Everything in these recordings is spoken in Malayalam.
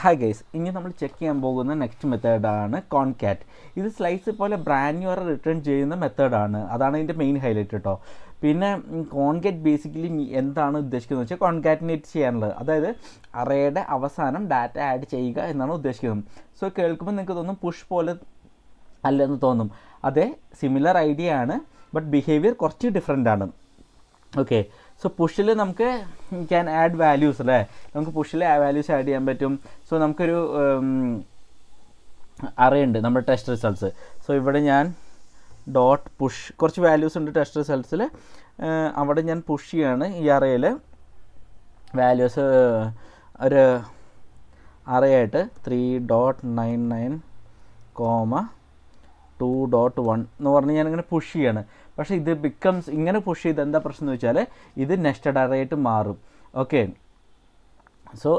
ഹായ് ഗൈസ്, ഇനി നമ്മൾ ചെക്ക് ചെയ്യാൻ പോകുന്ന നെക്സ്റ്റ് മെത്തേഡാണ് കോൺകാറ്റ്. ഇത് സ്ലൈസ് പോലെ ബ്രാൻഡ് ന്യൂ അറേ റിട്ടേൺ ചെയ്യുന്ന മെത്തേഡാണ്. അതാണ് ഇതിൻ്റെ മെയിൻ ഹൈലൈറ്റ് കേട്ടോ. പിന്നെ കോൺകാറ്റ് ബേസിക്കലി എന്താണ് ഉദ്ദേശിക്കുന്നത് വെച്ചാൽ കോൺകാറ്റിനേറ്റ് ചെയ്യാനുള്ളത്, അതായത് അറേയുടെ അവസാനം ഡാറ്റ ആഡ് ചെയ്യുക എന്നാണ് ഉദ്ദേശിക്കുന്നത്. സോ കേൾക്കുമ്പോൾ നിങ്ങൾക്ക് തോന്നും പുഷ് പോലെ അല്ലെന്ന് തോന്നും. അതെ, സിമിലർ ഐഡിയ ആണ്, ബട്ട് ബിഹേവിയർ കുറച്ച് ഡിഫറെൻ്റ് ആണ്. ഓക്കെ, സോ പുഷിൽ നമുക്ക് ക്യാൻ ആഡ് വാല്യൂസ് അല്ലേ, നമുക്ക് പുഷിൽ വാല്യൂസ് ആഡ് ചെയ്യാൻ പറ്റും. സോ നമുക്കൊരു അറേ ഉണ്ട് നമ്മുടെ ടെസ്റ്റ് റിസൾട്ട്സ്. സോ ഇവിടെ ഞാൻ ഡോട്ട് പുഷ് കുറച്ച് വാല്യൂസ് ഉണ്ട് ടെസ്റ്റ് റിസൾട്ട്സിൽ. അവിടെ ഞാൻ പുഷ് ചെയ്യാണ് ഈ അറേയിൽ വാല്യൂസ് ഒരു അറേ ആയിട്ട് 3.99, 2.1 എന്ന് പറഞ്ഞ് ഞാനിങ്ങനെ പുഷ് ചെയ്യാണ്. പക്ഷേ ഇത് ബിക്കംസ് ഇങ്ങനെ പുഷ് ചെയ്ത് എന്താ പ്രശ്നം എന്ന് വെച്ചാൽ ഇത് നെസ്റ്റഡ് അറേ ആയിട്ട് മാറും. ഓക്കെ, സോ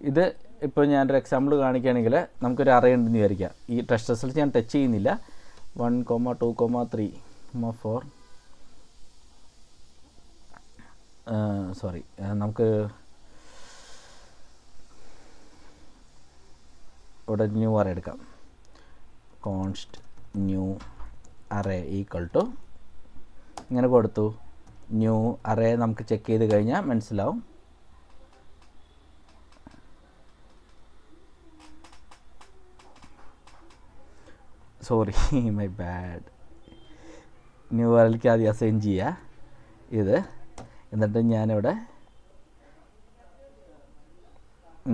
ഇത് ഇപ്പോൾ ഞാനൊരു എക്സാമ്പിൾ കാണിക്കുകയാണെങ്കിൽ നമുക്കൊരു അറേ ഉണ്ടെന്ന് വിചാരിക്കാം. ഈ ടെസ്റ്റ് റിസൾട്ട് ഞാൻ ടച്ച് ചെയ്യുന്നില്ല. 1, 2, 3, 4 നമുക്ക് ഇവിടെ ന്യൂ അറേ എടുക്കാം. Const new array equal to ഇങ്ങനെ കൊടുത്തു. ന്യൂ അറേ നമുക്ക് ചെക്ക് ചെയ്ത് കഴിഞ്ഞാൽ മനസ്സിലാവും. Sorry, my bad. ന്യൂ അറേക്ക് ആദ്യം അസൈൻ ചെയ്യുക ഇത്. എന്നിട്ട് ഞാനിവിടെ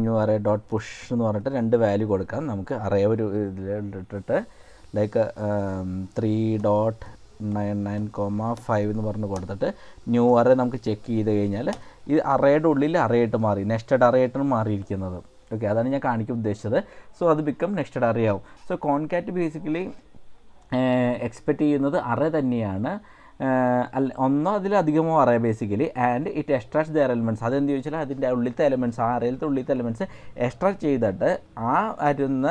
ന്യൂ അറേ ഡോട്ട് പുഷ് എന്ന് പറഞ്ഞിട്ട് 2 വാല്യൂ കൊടുക്കാം. നമുക്ക് അറേ ഒരു ഇതിലിട്ടിട്ട് ലൈക്ക് 3.99, എന്ന് പറഞ്ഞ് കൊടുത്തിട്ട് ന്യൂ അറേ നമുക്ക് ചെക്ക് ചെയ്ത് കഴിഞ്ഞാൽ ഈ അറേയുടെ ഉള്ളിൽ അറേ ആയിട്ട് മാറി, നെസ്റ്റഡ് അറേ ആയിട്ടാണ് മാറിയിരിക്കുന്നത്. ഓക്കെ, അതാണ് ഞാൻ കാണിക്കാൻ ഉദ്ദേശിച്ചത്. സോ അത് ബിക്കം നെസ്റ്റഡ് അറേ ആവും. സോ കോൺകാറ്റ് ബേസിക്കലി എക്സ്പെക്റ്റ് ചെയ്യുന്നത് അറേ തന്നെയാണ്, ഒന്നോ അതിലധികമോ array basically. And it extracts their elements. അതെന്ത് ചോദിച്ചാൽ അതിൻ്റെ ഉള്ളിലത്തെ എലിമെൻറ്റ്സ്, ആ അറയിലത്തെ ഉള്ളിലത്തെ എലിമെൻറ്റ്സ് എക്സ്ട്രാക്ട് ചെയ്തിട്ട് ആ വരുന്ന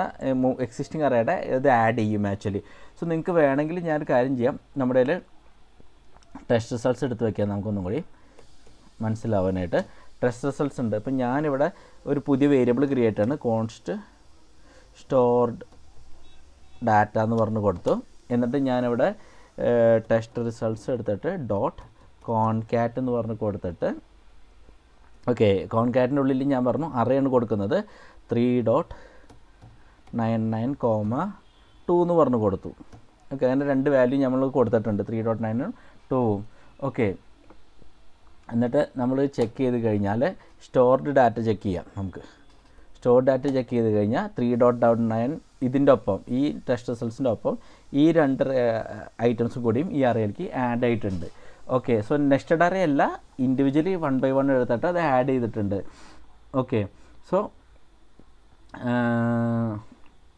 എക്സിസ്റ്റിംഗ് അറേയുടെ ഇത് ആഡ് ചെയ്യും ആക്ച്വലി. സോ നിങ്ങൾക്ക് വേണമെങ്കിൽ ഞാനൊരു കാര്യം ചെയ്യാം, നമ്മുടെ കയ്യിൽ ടെസ്റ്റ് റിസൾട്ട്സ് എടുത്ത് വയ്ക്കാം നമുക്കൊന്നും കൂടി മനസ്സിലാവാനായിട്ട്. ടെസ്റ്റ് റിസൾട്ട്സ് ഉണ്ട്. ഇപ്പം ഞാനിവിടെ ഒരു പുതിയ വേരിയബിൾ ക്രിയേറ്റ് ആണ്, കോൺസ്റ്റ് സ്റ്റോർഡ് ഡാറ്റ എന്ന് പറഞ്ഞ് കൊടുത്തു. എന്നിട്ട് ഞാനിവിടെ ടെസ്റ്റ് റിസൾട്ട്സ് എടുത്തിട്ട് ഡോട്ട് കോൺകാറ്റ് എന്ന് പറഞ്ഞ് കൊടുത്തിട്ട്, ഓക്കെ, കോൺകാറ്റിൻ്റെ ഉള്ളിൽ ഞാൻ പറഞ്ഞു അറേയാണ് കൊടുക്കുന്നത്. 3.99, 2 എന്ന് പറഞ്ഞ് കൊടുത്തു. ഓക്കെ, അതിൻ്റെ 2 വാല്യൂ നമ്മൾ കൊടുത്തിട്ടുണ്ട്, 3.9 2. ഓക്കെ, എന്നിട്ട് നമ്മൾ ചെക്ക് ചെയ്ത് കഴിഞ്ഞാൽ സ്റ്റോർഡ് ഡാറ്റ ചെക്ക് ചെയ്യാം. നമുക്ക് സ്റ്റോർ ഡാറ്റ ചെക്ക് ചെയ്ത് കഴിഞ്ഞാൽ 3.9 ഇതിൻ്റെ ഒപ്പം, ഈ ടെസ്റ്റ് റിസൾട്ട്സിൻ്റെ ഒപ്പം ഈ 2 ഐറ്റംസ് കൂടിയും ഈ അറേയിലേക്ക് ആഡ് ആയിട്ടുണ്ട്. ഓക്കെ, സോ നെസ്റ്റഡ് അറേ അല്ല, ഇൻഡിവിജ്വലി 1 by 1 എടുത്തിട്ട് അത് ആഡ് ചെയ്തിട്ടുണ്ട്. ഓക്കെ, സോ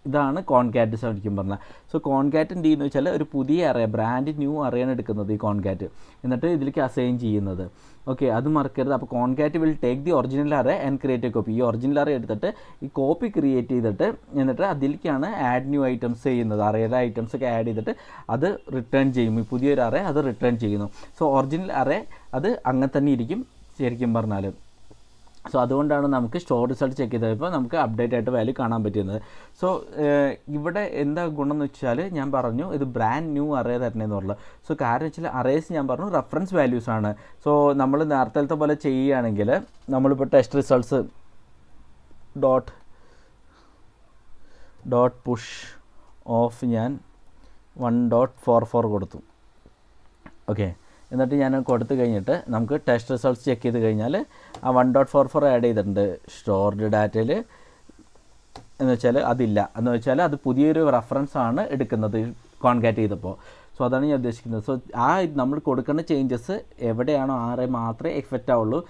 ഇതാണ് കോൺകാറ്റ് ശരിക്കും പറഞ്ഞാൽ. സോ കോൺകാറ്റ് എന്ത് ചെയ്യുന്നു വെച്ചാൽ ഒരു പുതിയ അറേ, ബ്രാൻഡ് ന്യൂ അറേയാണ് എടുക്കുന്നത് ഈ കോൺകാറ്റ്, എന്നിട്ട് ഇതിലേക്ക് അസൈൻ ചെയ്യുന്നത്. ഓക്കെ, അത് മറക്കരുത്. അപ്പോൾ കോൺകാറ്റ് will take the original array and create A copy. ഈ ഒറിജിനൽ അറേ എടുത്തിട്ട് ഈ കോപ്പി ക്രിയേറ്റ് ചെയ്തിട്ട് എന്നിട്ട് അതിലേക്കാണ് ആഡ് ന്യൂ ഐറ്റംസ് ചെയ്യുന്നത്. അറേയുടെ ഐറ്റംസ് ഒക്കെ ആഡ് ചെയ്തിട്ട് അത് റിട്ടേൺ ചെയ്യും. ഈ പുതിയൊരു അറേ അത് റിട്ടേൺ ചെയ്യുന്നു. സോ ഒറിജിനൽ അറേ അത് അങ്ങനെ തന്നെ ഇരിക്കും ശരിക്കും പറഞ്ഞാൽ. സോ അതുകൊണ്ടാണ് നമുക്ക് സ്റ്റോർ റിസൾട്ട് ചെക്ക് ചെയ്തപ്പോൾ നമുക്ക് അപ്ഡേറ്റ് ആയിട്ട് വാല്യൂ കാണാൻ പറ്റുന്നത്. സോ ഇവിടെ എന്താ ഗുണം എന്ന് വെച്ചാൽ ഞാൻ പറഞ്ഞു ഇത് ബ്രാൻഡ് ന്യൂ അറേ തരണമെന്ന് പറഞ്ഞത്. സോ കാരണം വെച്ചാൽ അറേസ് ഞാൻ പറഞ്ഞു റെഫറൻസ് വാല്യൂസ് ആണ്. സോ നമ്മൾ നേരത്തെ പോലെ ചെയ്യുകയാണെങ്കിൽ നമ്മളിപ്പോൾ test results dot push of ഞാൻ 1.44 കൊടുത്തു. ഓക്കെ, എന്നിട്ട് ഞാൻ കൊടുത്തു കഴിഞ്ഞിട്ട് നമുക്ക് ടെസ്റ്റ് റിസൾട്ട്സ് ചെക്ക് ചെയ്ത് കഴിഞ്ഞാൽ ആ 1.44 ആഡ് ചെയ്തിട്ടുണ്ട് സ്റ്റോർഡ് ഡാറ്റയിൽ. എന്ന് വെച്ചാൽ അതില്ല, എന്ന് വെച്ചാൽ അത് പുതിയൊരു റെഫറൻസ് ആണ് എടുക്കുന്നത് കോൺകാറ്റ് ചെയ്തപ്പോൾ. സോ അതാണ് ഞാൻ ഉദ്ദേശിക്കുന്നത്. സോ ആ നമ്മൾ കൊടുക്കേണ്ട ചേഞ്ചസ് എവിടെയാണോ ആ അറേ മാത്രമേ എഫക്റ്റ് ആവുള്ളൂ,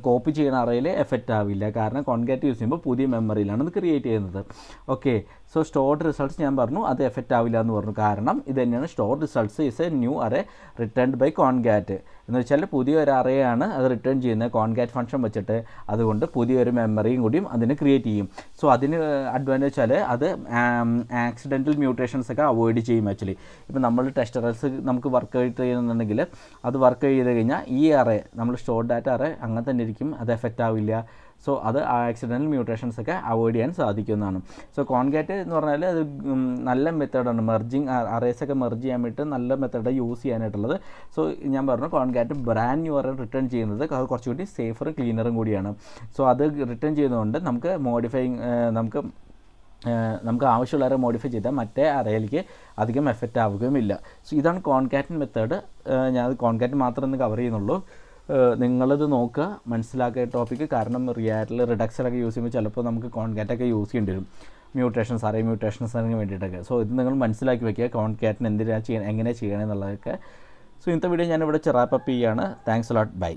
കോപ്പി ചെയ്യുന്ന അറേയിൽ എഫക്റ്റ് ആവില്ല. കാരണം കോൺകാറ്റ് യൂസ് ചെയ്യുമ്പോൾ പുതിയ മെമ്മറിയിലാണ് ഇത് ക്രിയേറ്റ് ചെയ്യുന്നത്. ഓക്കെ, സോ സ്റ്റോർഡ് റിസൾട്ട്സ് ഞാൻ പറഞ്ഞു അത് എഫക്റ്റ് ആവില്ല എന്ന് പറഞ്ഞു. കാരണം ഇത് തന്നെയാണ് stored results is a new array returned by concat. എന്ന് വെച്ചാൽ പുതിയൊരു അറേയാണ് അത് റിട്ടേൺ ചെയ്യുന്നത് കോൺകാറ്റ് ഫംഗ്ഷൻ വെച്ചിട്ട്. അതുകൊണ്ട് പുതിയൊരു മെമ്മറിയും കൂടിയും അതിന് ക്രിയേറ്റ് ചെയ്യും. സോ അതിന് അഡ്വാൻറ്റേജ് വെച്ചാൽ അത് ആക്സിഡൻറ്റൽ മ്യൂട്ടേഷൻസ് ഒക്കെ അവോയ്ഡ് ചെയ്യും ആക്ച്വലി. ഇപ്പോൾ നമ്മൾ ടെസ്റ്റ് റിസൾട്ട്സ് നമുക്ക് വർക്ക് ചെയ്യുന്നുണ്ടെങ്കിൽ അത് വർക്ക് ചെയ്ത് കഴിഞ്ഞാൽ ഈ അറേ നമ്മൾ സ്റ്റോർഡ് ഡാറ്റ അറേ അങ്ങനെ തന്നെ ഇരിക്കും, അത് എഫക്റ്റ് ആവില്ല. സോ അത് ആക്സിഡൻ്റൽ മ്യൂട്ടേഷൻസ് ഒക്കെ അവോയ്ഡ് ചെയ്യാൻ സാധിക്കുന്നതാണ്. സോ കോൺകാറ്റ് എന്ന് പറഞ്ഞാൽ അത് നല്ല മെത്തേഡാണ്, മെർജിങ് അറേസ് ഒക്കെ മെർജ് ചെയ്യാൻ വേണ്ടിയിട്ട് നല്ല മെത്തേഡ് യൂസ് ചെയ്യാനായിട്ടുള്ളത്. സോ ഞാൻ പറഞ്ഞു കോൺകാറ്റ് ബ്രാൻഡ് ന്യൂ അറേ റിട്ടേൺ ചെയ്യുന്നത് അത് കുറച്ചുകൂടി സേഫറും ക്ലീനറും കൂടിയാണ്. സോ അത് റിട്ടേൺ ചെയ്യുന്നതുകൊണ്ട് നമുക്ക് ആവശ്യമുള്ള അറേ മോഡിഫൈ ചെയ്താൽ മറ്റേ അറയിലേക്ക് അധികം എഫക്റ്റ് ആവുകയുമില്ല. സോ ഇതാണ് കോൺകാറ്റ് മെത്തേഡ്. ഞാൻ കോൺകാറ്റ് മാത്രമേ ഒന്ന് കവർ ചെയ്യുന്നുള്ളൂ. നിങ്ങളിത് നോക്കുക, മനസ്സിലാക്കിയ ടോപ്പിക്ക്. കാരണം റിയാക്റ്റിൽ റിഡക്സറൊക്കെ യൂസ് ചെയ്യുമ്പോൾ ചിലപ്പോൾ നമുക്ക് കോൺകാറ്റൊക്കെ യൂസ് ചെയ്യേണ്ടി വരും, മ്യൂട്ടേഷൻസ് അറേ മ്യൂട്ടേഷൻസിന് വേണ്ടിയിട്ടൊക്കെ. സോ ഇത് നിങ്ങൾ മനസ്സിലാക്കി വയ്ക്കുക, കോൺകാറ്റിന് എങ്ങനെ ചെയ്യണമെന്നുള്ളതൊക്കെ. സോ ഇന്നത്തെ വീഡിയോ ഞാനിവിടെ റാപ്പ് അപ്പ് ചെയ്യുകയാണ്. Thanks a lot, by.